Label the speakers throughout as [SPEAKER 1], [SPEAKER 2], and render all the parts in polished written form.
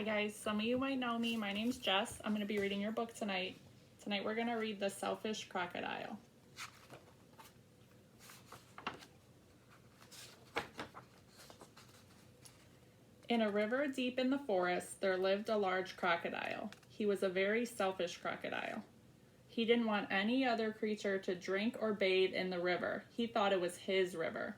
[SPEAKER 1] Hi guys, some of you might know me. My name's Jess. I'm going to be reading your book tonight. Tonight we're going to read The Selfish Crocodile. In a river deep in the forest, there lived a large crocodile. He was a very selfish crocodile. He didn't want any other creature to drink or bathe in the river. He thought it was his river.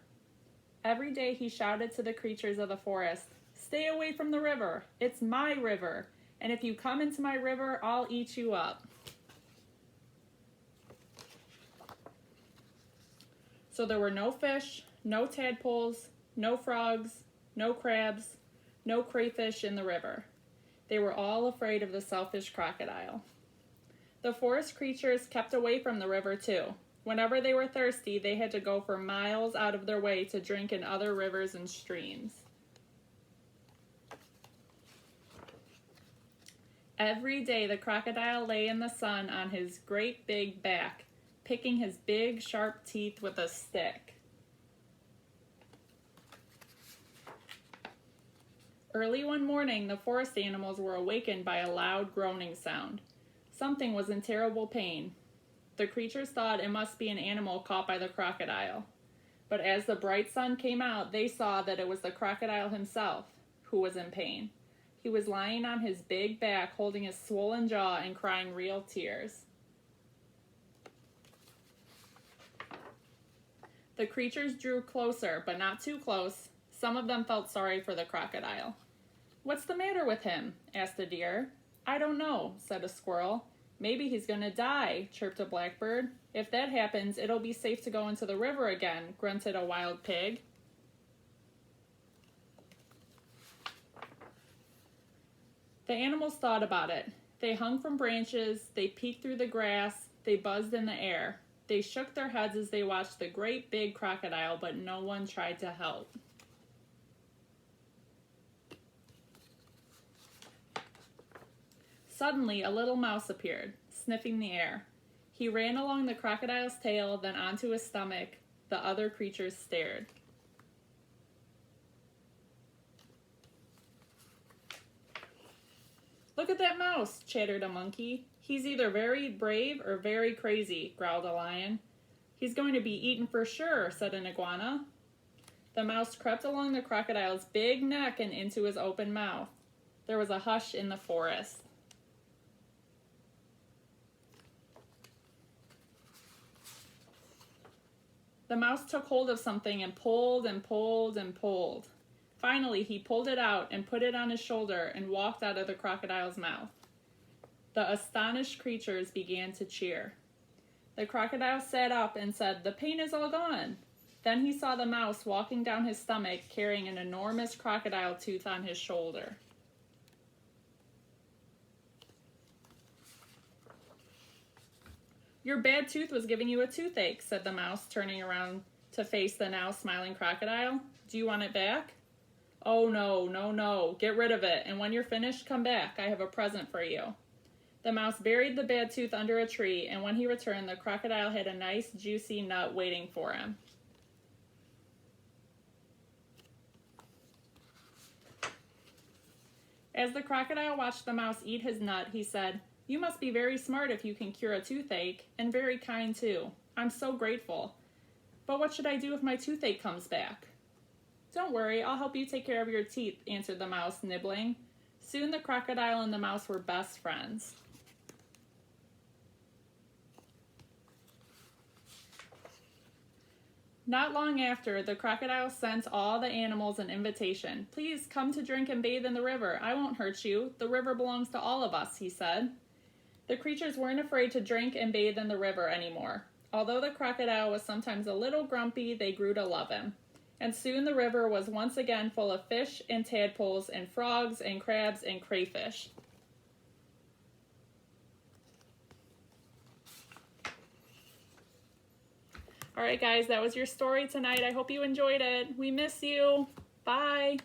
[SPEAKER 1] Every day he shouted to the creatures of the forest, "Stay away from the river. It's my river. And if you come into my river, I'll eat you up." So there were no fish, no tadpoles, no frogs, no crabs, no crayfish in the river. They were all afraid of the selfish crocodile. The forest creatures kept away from the river too. Whenever they were thirsty, they had to go for miles out of their way to drink in other rivers and streams. Every day the crocodile lay in the sun on his great big back, picking his big sharp teeth with a stick. Early one morning, the forest animals were awakened by a loud groaning sound. Something was in terrible pain. The creatures thought it must be an animal caught by the crocodile. But as the bright sun came out, they saw that it was the crocodile himself who was in pain. He was lying on his big back, holding his swollen jaw and crying real tears. The creatures drew closer, but not too close. Some of them felt sorry for the crocodile. "What's the matter with him?" asked a deer. "I don't know," said a squirrel. "Maybe he's going to die," chirped a blackbird. "If that happens, it'll be safe to go into the river again," grunted a wild pig. The animals thought about it. They hung from branches, they peeked through the grass, they buzzed in the air. They shook their heads as they watched the great big crocodile, but no one tried to help. Suddenly, a little mouse appeared, sniffing the air. He ran along the crocodile's tail, then onto his stomach. The other creatures stared. "Look at that mouse," chattered a monkey. "He's either very brave or very crazy," growled a lion. "He's going to be eaten for sure," said an iguana. The mouse crept along the crocodile's big neck and into his open mouth. There was a hush in the forest. The mouse took hold of something and pulled and pulled and pulled. Finally, he pulled it out and put it on his shoulder and walked out of the crocodile's mouth. The astonished creatures began to cheer. The crocodile sat up and said, "The pain is all gone." Then he saw the mouse walking down his stomach, carrying an enormous crocodile tooth on his shoulder. "Your bad tooth was giving you a toothache," said the mouse, turning around to face the now smiling crocodile. "Do you want it back?" "Oh, no, no, no. Get rid of it, and when you're finished, come back. I have a present for you." The mouse buried the bad tooth under a tree, and when he returned, the crocodile had a nice, juicy nut waiting for him. As the crocodile watched the mouse eat his nut, he said, "You must be very smart if you can cure a toothache, and very kind too. I'm so grateful. But what should I do if my toothache comes back?" "Don't worry, I'll help you take care of your teeth," answered the mouse, nibbling. Soon the crocodile and the mouse were best friends. Not long after, the crocodile sent all the animals an invitation. "Please come to drink and bathe in the river. I won't hurt you. The river belongs to all of us," he said. The creatures weren't afraid to drink and bathe in the river anymore. Although the crocodile was sometimes a little grumpy, they grew to love him. And soon the river was once again full of fish and tadpoles and frogs and crabs and crayfish. All right, guys, that was your story tonight. I hope you enjoyed it. We miss you. Bye.